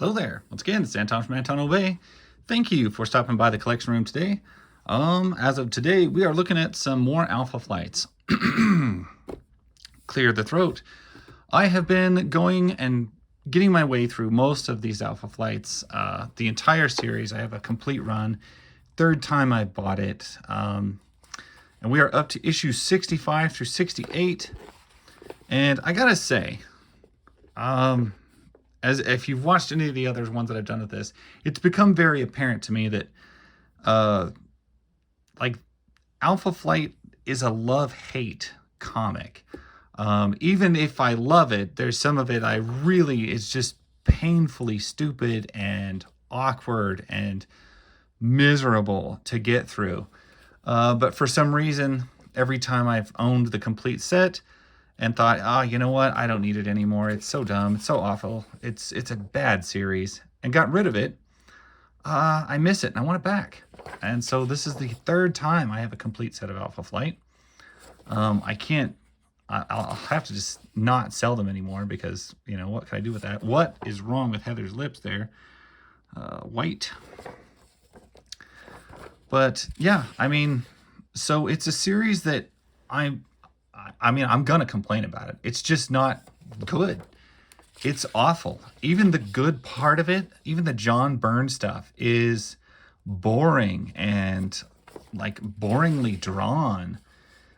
Hello there. Once again, it's Anton from Anton Obey. Thank you for stopping by the collection room today. As of today, we are looking at some more Alpha Flights. Clear the throat. I have been going and getting my way through most of these Alpha Flights. The entire series, I have a complete run. Third time I bought it. And we are up to issue 65 through 68. And I gotta say, as if you've watched any of the other ones that I've done with this, it's become very apparent to me that like Alpha Flight is a love-hate comic. Even if I love it, there's some of it is just painfully stupid and awkward and miserable to get through. But for some reason, every time I've owned the complete set and thought, you know what? I don't need it anymore. It's so dumb. It's so awful. It's a bad series, and got rid of it. I miss it and I want it back. And so this is the third time I have a complete set of Alpha Flight. I'll have to just not sell them anymore because, you know, what can I do with that? What is wrong with Heather's lips there? White. But yeah, I mean, so it's a series that I'm gonna complain about it. It's just not good. It's awful. Even the good part of it, even the John Byrne stuff, is boring and like boringly drawn,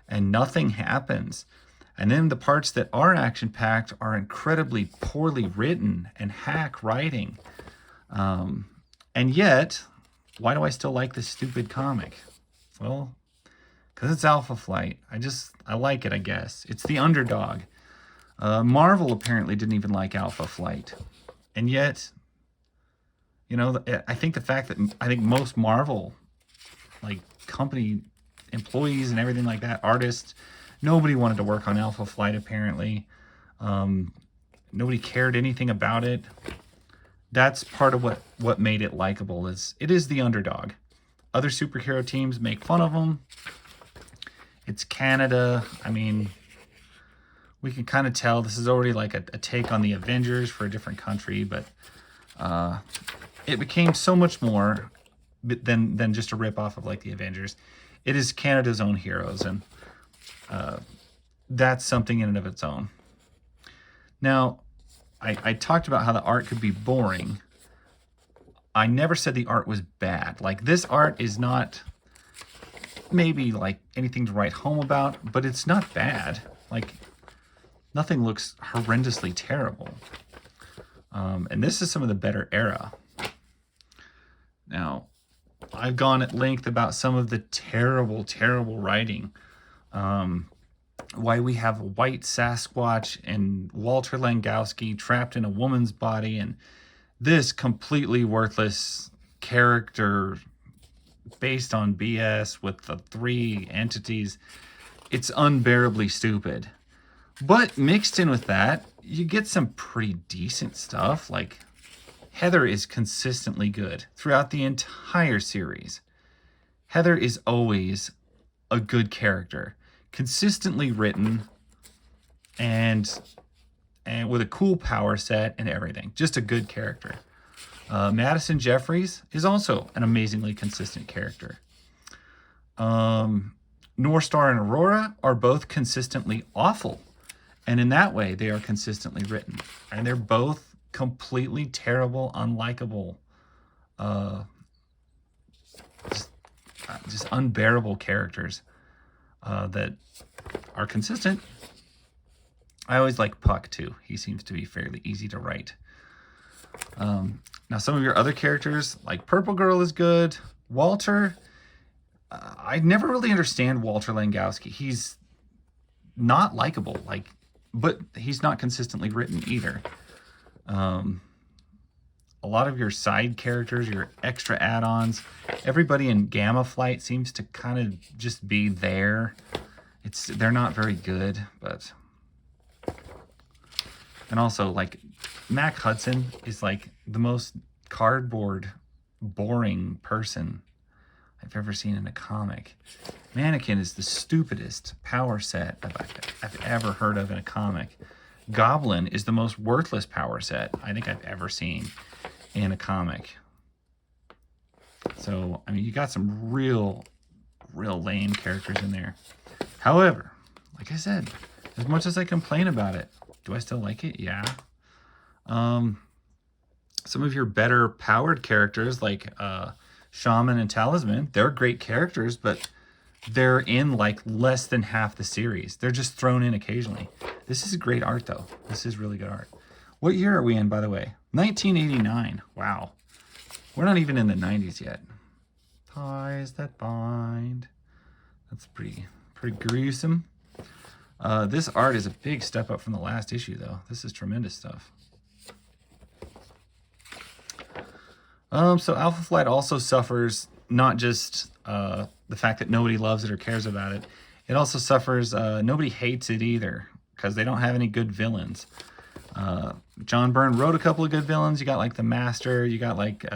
and nothing happens. And then the parts that are action-packed are incredibly poorly written and hack writing. And yet, why do I still like this stupid comic? Well, because it's Alpha Flight. I like it, I guess. It's the underdog. Marvel apparently didn't even like Alpha Flight. And yet, you know, I think the fact that I think most Marvel, like, company employees and everything like that, artists, nobody wanted to work on Alpha Flight, apparently. Nobody cared anything about it. That's part of what made it likable. It is the underdog. Other superhero teams make fun of them. It's Canada. I mean, we can kind of tell this is already like a take on the Avengers for a different country, but it became so much more than just a ripoff of like the Avengers. It is Canada's own heroes, and that's something in and of its own. Now, I talked about how the art could be boring. I never said the art was bad. Like, this art is not maybe like anything to write home about, but it's not bad. Like, nothing looks horrendously terrible. And this is some of the better era. Now, I've gone at length about some of the terrible, terrible writing. Why we have a white Sasquatch and Walter Langowski trapped in a woman's body, and this completely worthless character based on BS with the three entities. It's unbearably stupid. But mixed in with that, you get some pretty decent stuff. Like, Heather is consistently good throughout the entire series. Heather is always a good character, consistently written, and with a cool power set and everything. Just a good character. Madison Jeffries is also an amazingly consistent character. North Star and Aurora are both consistently awful. And in that way, they are consistently written. And they're both completely terrible, unlikable, just unbearable characters that are consistent. I always like Puck, too. He seems to be fairly easy to write. Now, some of your other characters, like Purple Girl, is good. Walter, I never really understand Walter Langowski. He's not likable, but he's not consistently written either. A lot of your side characters, your extra add-ons, everybody in Gamma Flight seems to kind of just be there. They're not very good, but... And also, like, Mac Hudson is like the most cardboard, boring person I've ever seen in a comic. Mannequin is the stupidest power set I've ever heard of in a comic. Goblin is the most worthless power set I think I've ever seen. in a comic. So, I mean, you got some real lame characters in there. However, like I said, as much as I complain about it, do I still like it? Yeah. Some of your better powered characters like Shaman and Talisman, they're great characters, but they're in like less than half the series. They're just thrown in occasionally. This is great art, though. This is really good art. What year are we in, by the way? 1989. Wow. We're not even in the 90s yet. Ties that bind. That's pretty gruesome. This art is a big step up from the last issue, though. This is tremendous stuff. So Alpha Flight also suffers not just the fact that nobody loves it or cares about it. It also suffers, nobody hates it either, because they don't have any good villains. John Byrne wrote a couple of good villains. You got like the Master, you got like,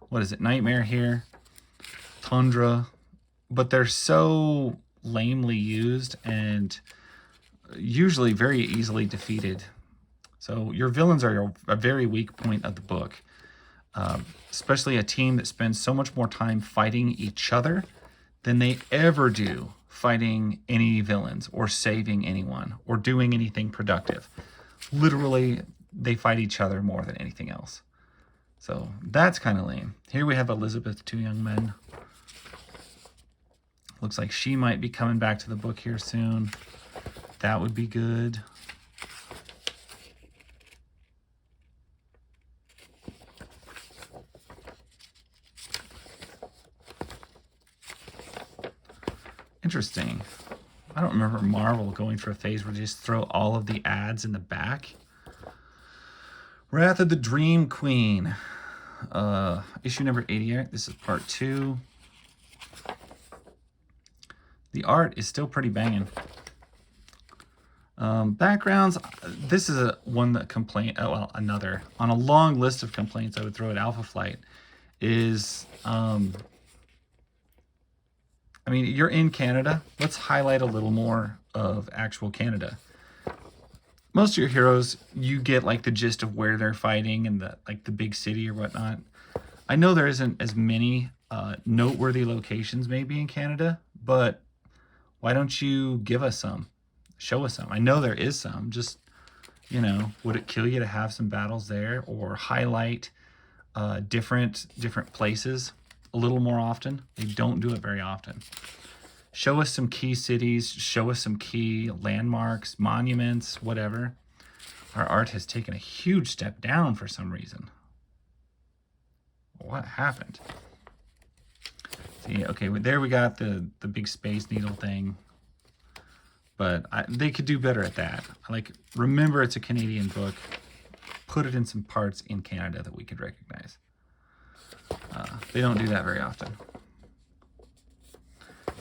what is it, Nightmare here, Tundra, but they're so lamely used and usually very easily defeated. So your villains are a very weak point of the book. Especially a team that spends so much more time fighting each other than they ever do fighting any villains or saving anyone or doing anything productive. Literally, they fight each other more than anything else. So that's kind of lame. Here we have Elizabeth, Two Young Men. Looks like she might be coming back to the book here soon. That would be good. Interesting. I don't remember Marvel going through a phase where they just throw all of the ads in the back. Wrath of the Dream Queen. Issue number 88. This is part 2. The art is still pretty banging. Backgrounds. This is one that another. On a long list of complaints I would throw at Alpha Flight is... I mean, you're in Canada. Let's highlight a little more of actual Canada. Most of your heroes, you get like the gist of where they're fighting and the big city or whatnot. I know there isn't as many noteworthy locations maybe in Canada, but why don't you give us some? Show us some. I know there is some. Just, you know, would it kill you to have some battles there or highlight different places a little more often? They don't do it very often. Show us some key cities, show us some key landmarks, monuments, whatever. Our art has taken a huge step down for some reason. What happened? See, okay, there we got the big Space Needle thing. But they could do better at that. Like, remember it's a Canadian book. Put it in some parts in Canada that we could recognize. They don't do that very often.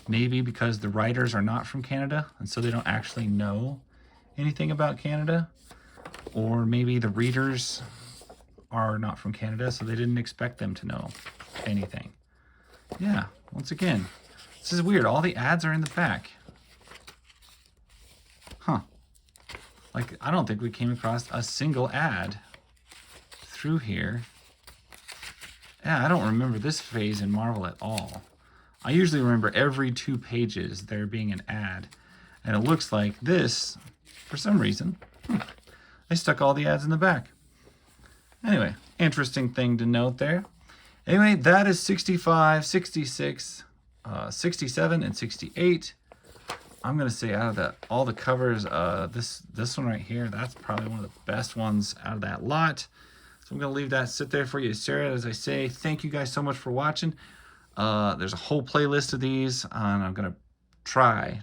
Maybe because the writers are not from Canada, and so they don't actually know anything about Canada. Or maybe the readers are not from Canada, so they didn't expect them to know anything. Yeah, once again, this is weird. All the ads are in the back. Huh. Like, I don't think we came across a single ad through here. Yeah, I don't remember this phase in Marvel at all. I usually remember every 2 pages there being an ad. And it looks like this, for some reason, they stuck all the ads in the back. Anyway, interesting thing to note there. Anyway, that is 65, 66, 67, and 68. I'm going to say out of all the covers, this one right here, that's probably one of the best ones out of that lot. So I'm going to leave that sit there for you, Sarah. As I say, thank you guys so much for watching. There's a whole playlist of these, and I'm going to try.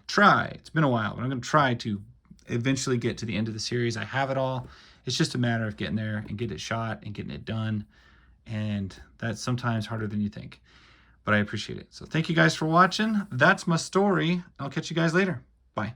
It's been a while, but I'm going to try to eventually get to the end of the series. I have it all. It's just a matter of getting there and getting it shot and getting it done. And that's sometimes harder than you think. But I appreciate it. So thank you guys for watching. That's my story. I'll catch you guys later. Bye.